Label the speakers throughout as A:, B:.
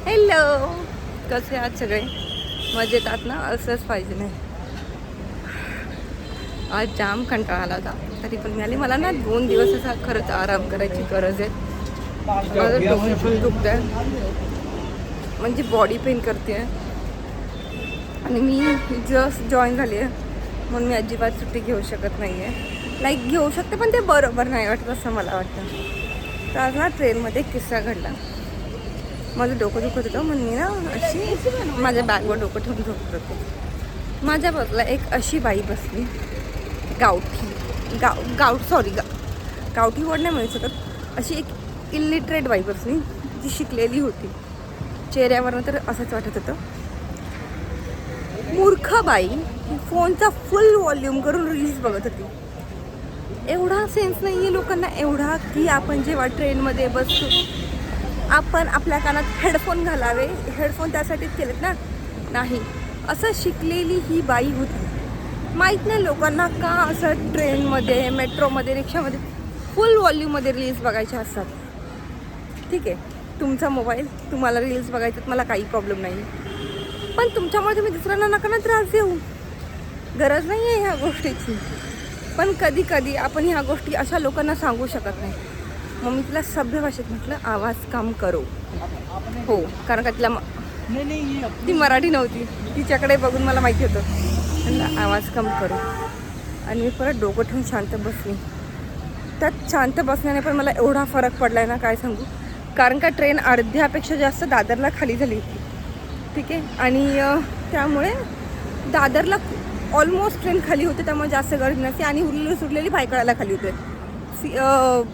A: Hello, कसे आहात सगळे? मजेत आहात ना? असंच पाहिजे नाही. आज जाम कंटाळा आला होता, तरी पण मी आली. मला ना 2 दिवस असा खरंच आराम करायची गरज आहे. माझं डोकं पण दुखत आहे, म्हणजे बॉडी पेन करते आणि मी जस्ट जॉईन झाली आहे, म्हणून मी अजिबात सुट्टी घेऊ शकत नाही आहे. लाईक घेऊ शकते, पण ते बरोबर नाही वाटत असं मला वाटतं. तर आज ना ट्रेनमध्ये एक किस्सा घडला. माझं डोकं दुखत होतं, म्हणून मी ना अशी माझ्या बॅगवर डोकं ठेवून झोपत होते. माझ्या बाजूला एक अशी बाई बसली, गावठी वर्ड नाही म्हणू शकत, अशी एक इलिटरेट बाई बसली, जी शिकलेली होती. चेहऱ्यावरनं तर असंच वाटत होतं. मूर्ख बाई फोनचा फुल व्हॉल्यूम करून रील्स बघत होती. एवढा सेन्स नाही आहे लोकांना, एवढा की आपण जेव्हा ट्रेनमध्ये बसतो आपण आपल्या कानात हेडफोन घालावे. हेडफोन त्यासाठीच केलेत ना? नाही. असं शिकलेली ही बाई होती. माहीत नाही लोकांना का असं ट्रेनमध्ये, मेट्रोमध्ये, रिक्षामध्ये फुल व्हॉल्यूममध्ये रील्स बघायच्या असतात. ठीक आहे, तुमचा मोबाईल, तुम्हाला रील्स बघायच्यात, मला काही प्रॉब्लेम नाही. पण तुमच्यामुळे तुम्ही दुसऱ्यांना नका ना त्रास देऊ. गरज नाही आहे ह्या गोष्टीची. पण कधी कधी आपण ह्या गोष्टी अशा लोकांना सांगू शकत नाही. मग मी तिला सभ्य भाषेत म्हटलं, आवाज कम करो. हो, कारण का तिला ती मराठी नव्हती, तिच्याकडे बघून मला माहिती होतं. म्हटलं आवाज कम करो. आणि मी परत डोकं ठेवून शांत बसली. त्यात शांत बसण्याने पण मला एवढा फरक पडला आहे ना, काय सांगू. कारण का ट्रेन अर्ध्यापेक्षा जास्त दादरला खाली झाली होती. ठीक आहे, आणि त्यामुळे दादरला ऑलमोस्ट ट्रेन खाली होते, त्यामुळे जास्त गर्दी नसते. आणि सुटलेली भायखळ्याला खाली होते.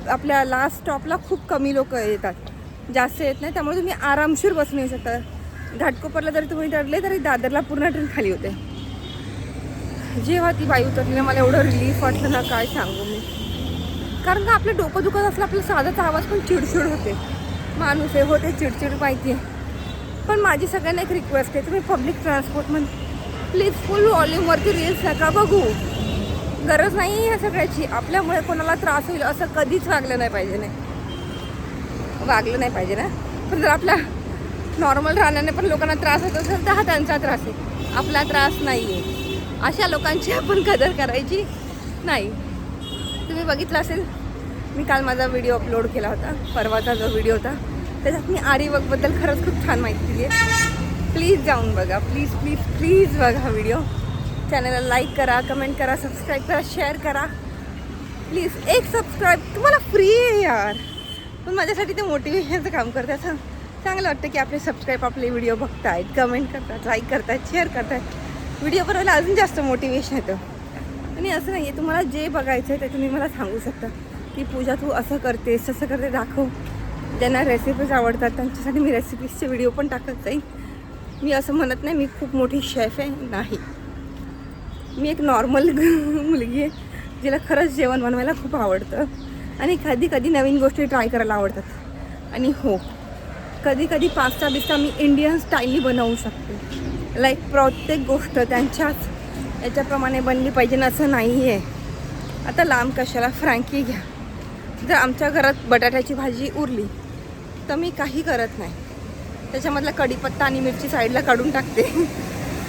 A: आपल्या लास्ट स्टॉपला खूप कमी लोक येतात, जास्त येत नाही. त्यामुळे तुम्ही आरामशीर बसून येऊ शकता. घाटकोपरला जरी तुम्ही चढले तरी दादरला पूर्ण ट्रेन खाली होते. जेव्हा ती बाई उतरली ना, मला एवढं रिलीफ वाटलं ना, काय सांगू मी. कारण का आपलं डोकं दुखत असलं, आपला साधाचा आवाज पण चिडचिड होते. माणूस आहे, होते चिडचिड, माहिती आहे. पण माझी सगळ्यांना एक रिक्वेस्ट आहे, तुम्ही पब्लिक ट्रान्सपोर्टमध्ये प्लीज फुल व्हॉल्यूमवरती रील्स नका बघू. गरज नाही आहे ह्या सगळ्याची. आपल्यामुळे कोणाला त्रास होईल असं कधीच वागलं नाही पाहिजे ना. पण जर आपल्या नॉर्मल राहण्याने पण लोकांना त्रास होत असेल तर हा त्यांचा त्रास आहे, आपला त्रास नाही आहे. अशा लोकांची आपण कदर करायची नाही. तुम्ही बघितलं असेल, मी काल माझा व्हिडिओ अपलोड केला होता, परवाचा जो व्हिडिओ होता, त्याच्यात मी आरी वर्कबद्दल खरंच खूप छान माहिती दिली आहे. प्लीज जाऊन बघा, प्लीज प्लीज प्लीज बघा व्हिडिओ. चॅनलला लाईक करा, कमेंट करा, सबस्क्राईब करा, शेअर करा. प्लीज एक सबस्क्राईब तुम्हाला फ्री आहे यार, पण माझ्यासाठी ते मोटिवेशनचं काम करते. असं चांगलं वाटतं की आपले सबस्क्राईब आपले व्हिडिओ बघतायत, कमेंट करतात, लाईक करतात, शेअर करतात. व्हिडिओ बनवायला अजून जास्त मोटिवेशन येतं. आणि असं नाही आहे, तुम्हाला जे बघायचं आहे ते तुम्ही मला सांगू शकता की पूजा तू असं करतेस, तसं करते, दाखव. ज्यांना रेसिपीज आवडतात त्यांच्यासाठी मी रेसिपीजचे व्हिडिओ पण टाकत जाईन. मी असं म्हणत नाही मी खूप मोठी शेफ आहे, नाही. मी एक नॉर्मल मुलगी आहे, जिला खरंच जेवण बनवायला खूप आवडतं आणि कधी कधी नवीन गोष्टी ट्राय करायला आवडतात. आणि हो, कधी कधी पास्ता बिस्ता मी इंडियन स्टाईलनी बनवू शकते. लाईक प्रत्येक गोष्ट त्यांच्याच याच्याप्रमाणे बनली पाहिजे ना असं नाही आहे. आता लांब कशाला, फ्रँकी घ्या. जर आमच्या घरात बटाट्याची भाजी उरली तर मी काही करत नाही, त्याच्यामधला कढीपत्ता आणि मिरची साईडला काढून टाकते.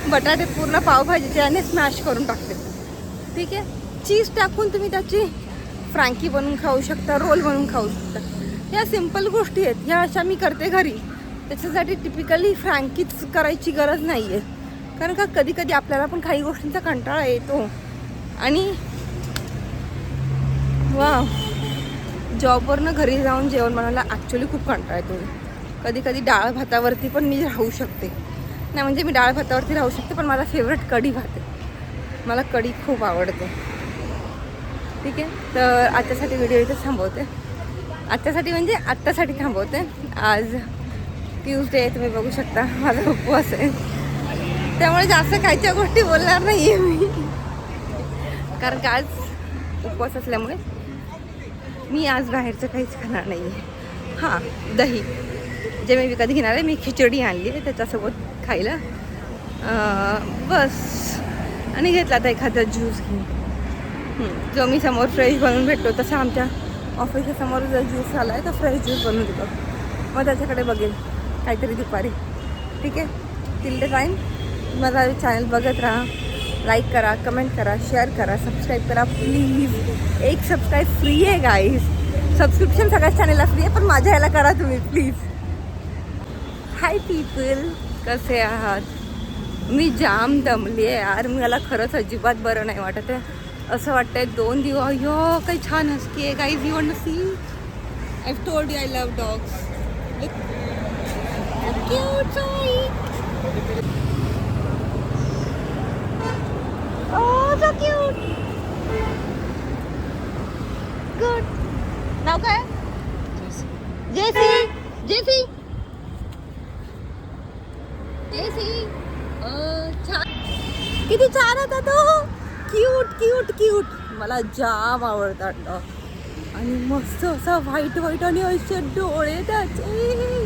A: बटाटे पूर्ण पावभाजीचे आणि स्मॅश करून टाकते. ठीक आहे, चीज टाकून तुम्ही त्याची फ्रँकी बनवून खाऊ शकता, रोल बनवून खाऊ शकता. ह्या सिम्पल गोष्टी आहेत, ह्या अशा मी करते घरी. त्याच्यासाठी टिपिकली फ्रँकीच करायची गरज नाही आहे. कारण का कधी कधी आपल्याला पण काही गोष्टींचा कंटाळा येतो. आणि वा, जॉबवरनं घरी जाऊन जेवण बनवायला ॲक्च्युली खूप कंटाळा येतो. कधी कधी डाळ भातावरती पण मी राहू शकते. नाही म्हणजे मी डाळ भातावरती राहू शकते, पण माझा फेवरेट कढी भात आहे. मला कढी खूप आवडते. ठीक आहे, तर आजच्यासाठी व्हिडिओ इथेच थांबवते. आत्तासाठी थांबवते. आज ट्यूजडे आहे, तुम्ही बघू शकता, माझा उपवास आहे. त्यामुळे जास्त खायच्या गोष्टी बोलणार नाही आहे मी, कारण का आज उपवास असल्यामुळे मी आज बाहेरचं काहीच खाणार नाही आहे. हां, दही जे मी विकत घेणार आहे, मी खिचडी आणली आहे त्याच्यासोबत खायला, बस. आणि घेतला आता एखादा ज्यूस घेऊन, जो मी समोर फ्रेश बनवून भेटतो तसं आमच्या ऑफिसच्या समोर जर ज्यूस आला आहे तर फ्रेश ज्यूस बनवून देतो. मग त्याच्याकडे बघेल काहीतरी दुपारी. ठीक आहे. टिल द टाईम माझा चॅनल बघत राहा. लाईक करा, कमेंट करा, शेअर करा, सबस्क्राईब करा प्लीज. एक सबस्क्राईब फ्री आहे गाईज. सबस्क्रिप्शन सगळ्या चॅनलला फ्री आहे, पण माझ्या ह्याला करा तुम्ही प्लीज. हाय पीपल, कसे आहात? मी जाम दमली आहे यार. मला खरंच अजिबात बरं नाही वाटत आहे. असं वाटतंय 2 दिवस यो काही छान हसकी आहे guys. You want to see? I told you I love dogs. Cute Oh, so cute. Good. नाव काय? जेसी. जेसी. जेसी. छान. किती छान होता तो. Cute cute cute. मला जाम आवडतात डॉग. आणि मस्त असा व्हाईट व्हाईट आणि असे डोळे त्याचे.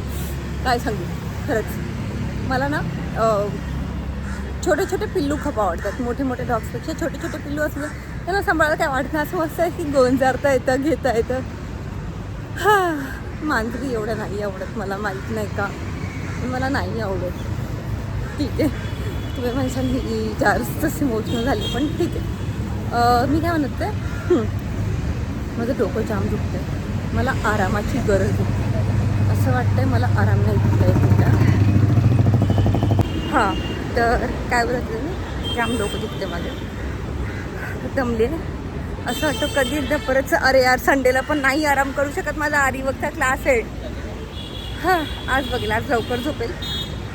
A: काय सांगू खरंच. मला ना छोटे छोटे पिल्लू खूप आवडतात. मोठे मोठे डॉग्सपेक्षा छोटे छोटे पिल्लू असले त्यांना सांभाळायला काय वाटत नाही. असं मस्त आहे की गोंजारता येतं, घेता येतं. मांजरी एवढं नाही आवडत मला, माहीत नाही का, मला नाही आवडत. ठीक आहे. तुम्ही म्हणशाल ही जास्त इमोशनल झाली, पण ठीक आहे. मी काय म्हणत आहे, माझं डोकं जाम दुखतं आहे. मला आरामाची गरज आहे. असं वाटतंय मला आराम नाही दुखत आहे. हां, तर काय बोलत मी, जाम डोकं दुखते माझं. दमले. असं वाटतं कधी एकदा परत. अरे यार, संडेला पण नाही आराम करू शकत. माझा आरीवर्कचा क्लास आहे. हां, आज बघेल, आज लवकर झोपेल.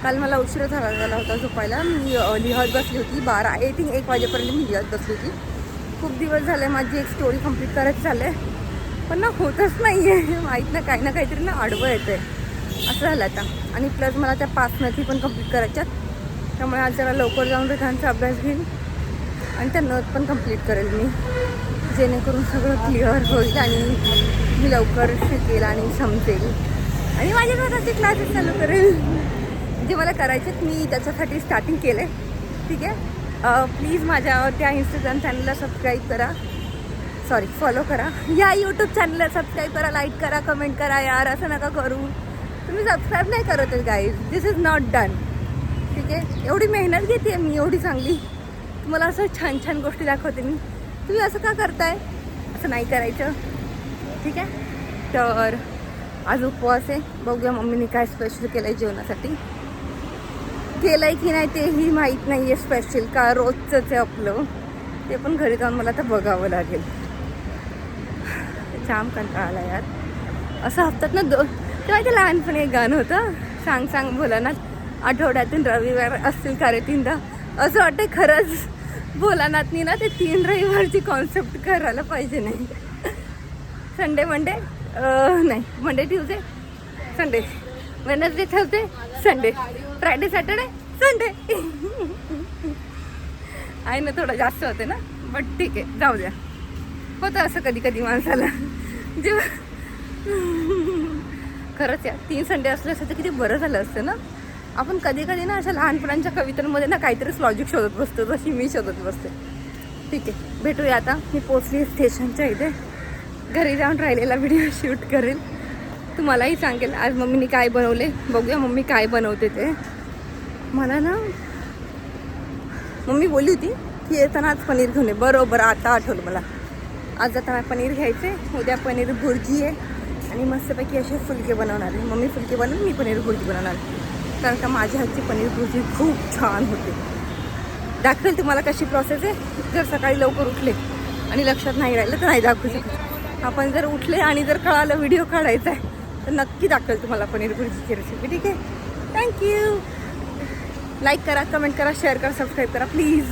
A: काल मला उशीर झाला होता झोपायला. मी लिहत बसली होती 12 आय थिंक 1 वाजेपर्यंत मी लिहत बसली होती. खूप दिवस झाले माझी एक स्टोरी कंप्लीट करायची झालं आहे, पण ना होतच नाही आहे. माहीत ना काही ना काहीतरी ना आडवं येतं आहे. असं झालं आता. आणि प्लस मला त्या 5 नथी पण कंप्लीट करायच्यात. त्यामुळे आज जरा लवकर जाऊन रेखांचा अभ्यास घेईन आणि त्या नथ पण कंप्लीट करेल मी, जेणेकरून सगळं क्लिअर होईल आणि मी लवकर शिकेल आणि समजेल आणि माझ्या स्वतःचे क्लासेस चालू करेल जे मला करायचे. मी त्याच्यासाठी स्टार्टिंग केलं आहे. ठीक आहे. प्लीज माझ्या त्या इंस्टाग्राम चॅनलला सबस्क्राईब करा, सॉरी फॉलो करा. या यूट्यूब चॅनलला सबस्क्राईब करा, लाईक करा, कमेंट करा. यार असं नका करू. तुम्ही सबस्क्राईब नाही करत आहे guys. This is not done. ठीक आहे. एवढी मेहनत घेते आहे मी, एवढी चांगली तुम्हाला असं छान छान गोष्टी दाखवते मी. तुम्ही असं का करताय? असं नाही करायचं. ठीक आहे. तर आज उपवास आहे. बघूया मम्मीने काय स्पेशल केलं आहे जेवणासाठी. केलं आहे की नाही तेही माहीत नाही आहे. स्पेशल का रोजचंच आहे आपलं, ते पण घरी जाऊन मला आता बघावं लागेल. जाम कंटाळा आला यार. असं हप्त्यात ना तेव्हा ते लहानपणी एक गाणं होतं, सांग सांग भोलानाथ, आठवड्यातून रविवार असतील का रे 3दा. असं वाटतं खरंच भोलानाथनी ना ते 3 रविवारची कॉन्सेप्ट करायला पाहिजे. नाही संडे मंडे नाही, Monday Tuesday Sunday, Wednesday Thursday Sunday, Friday Saturday Sunday. आहे ना, थोडं जास्त होते ना, बट ठीक आहे, जाऊ द्या. होतं असं कधी कधी माणसाला. जेव्हा खरंच या 3 संडे असले असतं तर किती बरं झालं असतं ना. आपण कधी कधी ना अशा लहानपणांच्या कवितांमध्ये ना काहीतरीच लॉजिक शोधत बसतो, जशी मी शोधत बसते. ठीक आहे, भेटूया आता. मी पोचली स्टेशनच्या इथे. घरी जाऊन राहिलेला व्हिडिओ शूट करेल, तुम्हालाही सांगेल आज मम्मीने काय बनवले. बघूया मम्मी काय बनवते ते. मला ना मम्मी बोलली होती की येताना आज पनीर घेऊन ये. बरोबर आता आठवलं मला. आज आता पनीर घ्यायचे. उद्या पनीर भुर्जी आहे आणि मस्तपैकी असे फुलके बनवणार आहे. मम्मी फुलके बनवून मी पनीर भुर्जी बनवणार आहे. कारण का माझ्या हातची पनीर भुर्जी खूप छान होते. दाखवेल तुम्हाला कशी प्रोसेस आहे. जर सकाळी लवकर उठले आणि लक्षात नाही राहिलं तर नाही दाखवू शकत. आपण जर उठले आणि जर कळालं व्हिडिओ काढायचा आहे तर नक्की दाखवेल तुम्हाला पनीर भुर्जीची रेसिपी. ठीक आहे. थँक्यू. लाईक करा, कमेंट करा, शेअर करा, सबस्क्राईब करा प्लीज.